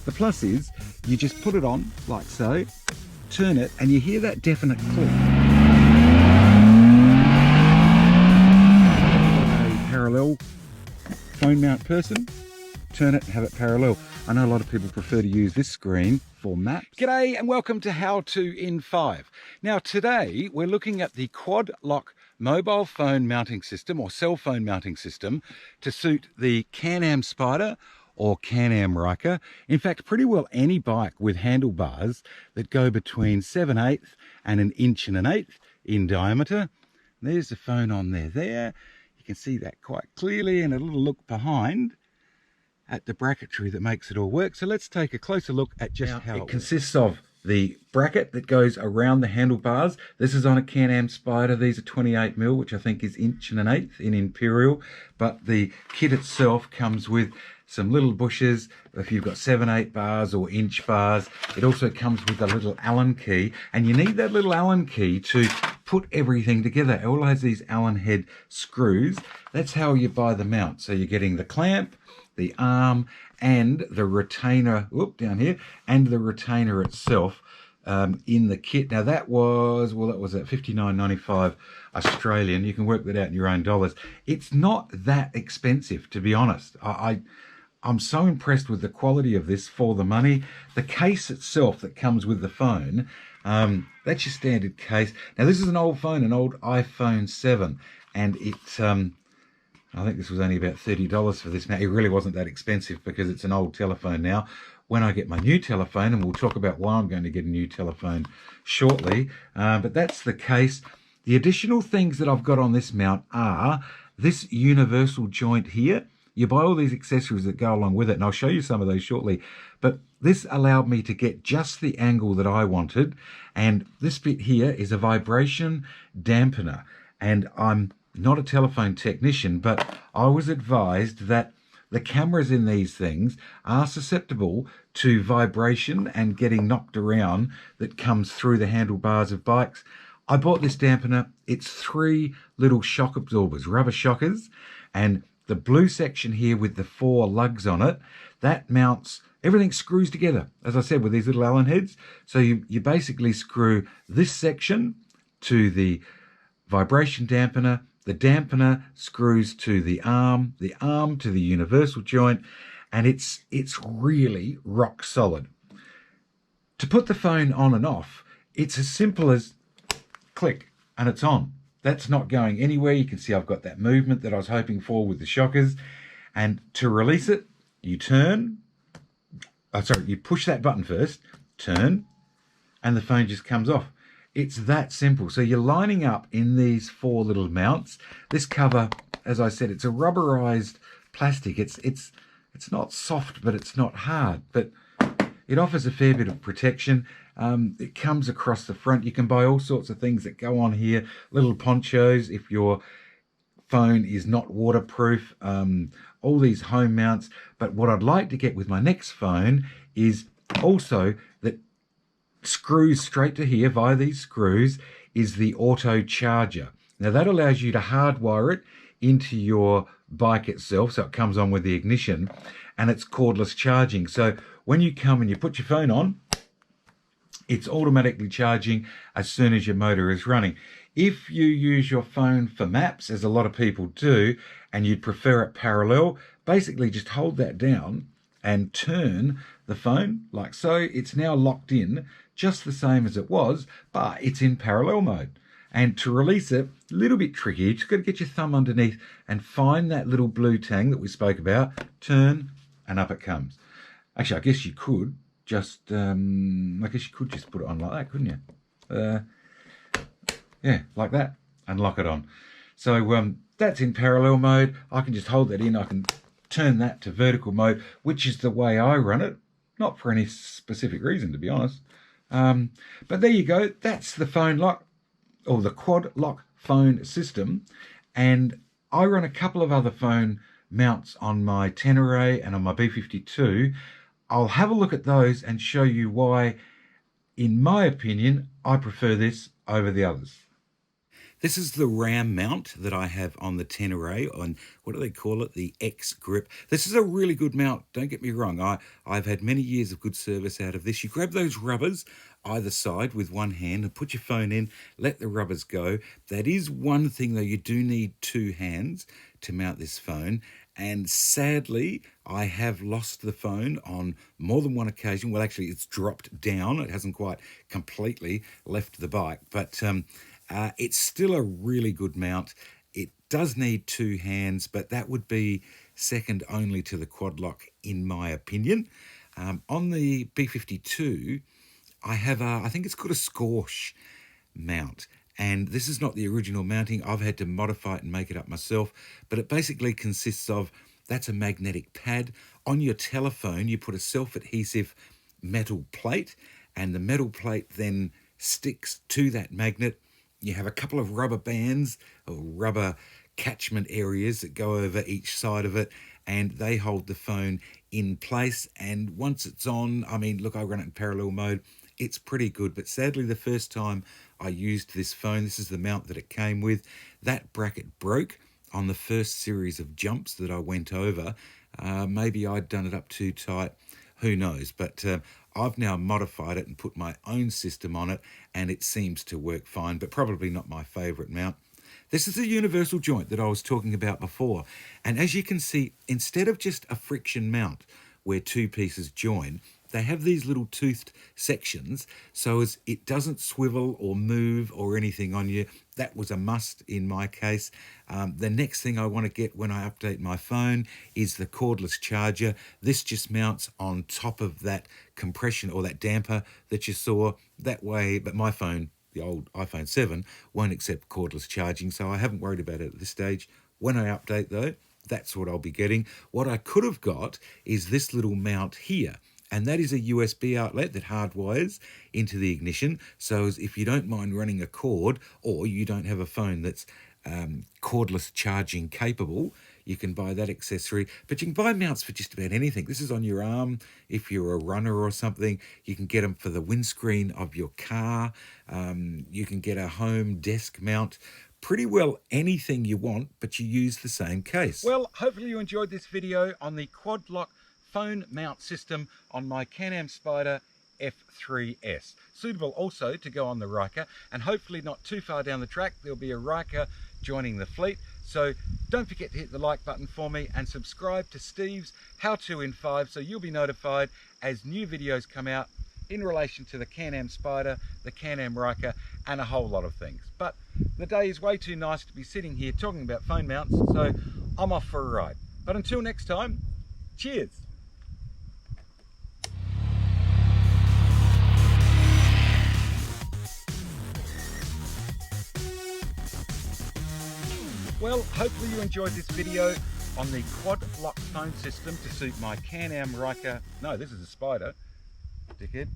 The plus is you just put it on like so, turn it, and you hear that definite click. A parallel phone mount person, turn it and have it parallel. I know a lot of people prefer to use this screen for maps. G'day and welcome to How To in 5. Now today we're looking at the quad lock mobile phone mounting system or cell phone mounting system to suit the CanAm Spyder or CanAm Ryker. In fact, pretty well any bike with handlebars that go between 7/8 and 1.125" in diameter. There's the phone on there. You can see that quite clearly, and a little look behind at the bracketry that makes it all work. So let's take a closer look at just how it consists of the bracket that goes around the handlebars. This is on a CanAm Spyder. These are 28mm, which I think is 1.125" in imperial, but the kit itself comes with some little bushes if you've got 7/8 bars or inch bars. It also comes with a little Allen key, and you need that little Allen key to put everything together. It all has these Allen head screws. That's how you buy the mount. So you're getting the clamp, the arm, and the retainer, down here, and the retainer itself in the kit. Now that was at $59.95 Australian. You can work that out in your own dollars. It's not that expensive, to be honest. I'm so impressed with the quality of this for the money. The case itself that comes with the phone, that's your standard case. Now this is an old phone, an old iPhone 7, and it's I think this was only about $30 for this. Now, it really wasn't that expensive because it's an old telephone now. When I get my new telephone, and we'll talk about why I'm going to get a new telephone shortly, but that's the case. The additional things that I've got on this mount are this universal joint here. You buy all these accessories that go along with it, and I'll show you some of those shortly. But this allowed me to get just the angle that I wanted. And this bit here is a vibration dampener. And I'm not a telephone technician, but I was advised that the cameras in these things are susceptible to vibration and getting knocked around that comes through the handlebars of bikes. I bought this dampener. It's 3 little shock absorbers, rubber shockers, and the blue section here with the 4 lugs on it, that mounts, everything screws together, as I said, with these little Allen heads. So you basically screw this section to the vibration dampener. The dampener screws to the arm to the universal joint, and it's really rock solid. To put the phone on and off, it's as simple as click and it's on. That's not going anywhere. You can see I've got that movement that I was hoping for with the shockers. And to release it, you you push that button first, turn, and the phone just comes off. It's that simple. So you're lining up in these 4 little mounts. This cover, as I said, it's a rubberized plastic. It's not soft, but it's not hard. But it offers a fair bit of protection. It comes across the front. You can buy all sorts of things that go on here. Little ponchos if your phone is not waterproof. All these home mounts. But what I'd like to get with my next phone is also that screws straight to here via these screws is the auto charger. Now that allows you to hardwire it into your bike itself, so it comes on with the ignition, and it's cordless charging. So when you come and you put your phone on, it's automatically charging as soon as your motor is running. If you use your phone for maps, as a lot of people do, and you'd prefer it parallel, basically just hold that down and turn the phone like so. It's now locked in just the same as it was, but it's in parallel mode. And to release it, a little bit tricky. You just got to get your thumb underneath and find that little blue tang that we spoke about, turn, and up it comes. Actually, I guess you could just put it on like that, couldn't you? Yeah, like that, and lock it on. So that's in parallel mode. I can just hold that in. I can turn that to vertical mode, which is the way I run it. Not for any specific reason, to be honest. But there you go. That's the phone lock, or the quad lock phone system. And I run a couple of other phone mounts on my Tenere and on my B52. I'll have a look at those and show you why, in my opinion, I prefer this over the others. This is the RAM mount that I have on the 10 array on, what do they call it, the X grip. This is a really good mount, don't get me wrong. I've had many years of good service out of this. You grab those rubbers either side with one hand and put your phone in, let the rubbers go. That is one thing though, you do need two hands to mount this phone. And sadly, I have lost the phone on more than one occasion. Well, actually, it's dropped down. It hasn't quite completely left the bike, but it's still a really good mount. It does need two hands, but that would be second only to the quad lock, in my opinion. On the B52, I have I think it's called a Scorch mount. And this is not the original mounting. I've had to modify it and make it up myself. But it basically consists of, that's a magnetic pad. On your telephone, you put a self-adhesive metal plate, and the metal plate then sticks to that magnet. You have a couple of rubber bands or rubber catchment areas that go over each side of it, and they hold the phone in place. And once it's on, I mean, look, I run it in parallel mode. It's pretty good, but sadly the first time I used this phone, this is the mount that it came with, that bracket broke on the first series of jumps that I went over. Maybe I'd done it up too tight, who knows, but I've now modified it and put my own system on it, and it seems to work fine, but probably not my favorite mount. This is the universal joint that I was talking about before, and as you can see, instead of just a friction mount where two pieces join, they have these little toothed sections so as it doesn't swivel or move or anything on you. That was a must in my case. The next thing I want to get when I update my phone is the cordless charger. This just mounts on top of that compression or that damper that you saw that way, but my phone, the old iPhone 7, won't accept cordless charging, so I haven't worried about it at this stage. When I update though, that's what I'll be getting. What I could have got is this little mount here, and that is a USB outlet that hardwires into the ignition. So as if you don't mind running a cord, or you don't have a phone that's cordless charging capable, you can buy that accessory. But you can buy mounts for just about anything. This is on your arm. If you're a runner or something, you can get them for the windscreen of your car. You can get a home desk mount. Pretty well anything you want, but you use the same case. Well, hopefully you enjoyed this video on the quad lock phone mount system on my CanAm Spyder F3S. Suitable also to go on the Ryker, and hopefully not too far down the track there'll be a Ryker joining the fleet. So don't forget to hit the like button for me and subscribe to Steve's How To in 5 so you'll be notified as new videos come out in relation to the CanAm Spyder, the CanAm Ryker, and a whole lot of things. But the day is way too nice to be sitting here talking about phone mounts, so I'm off for a ride. But until next time, cheers. Well, hopefully you enjoyed this video on the quad lock phone system to suit my CanAm Ryker. No, this is a Spyder, dickhead.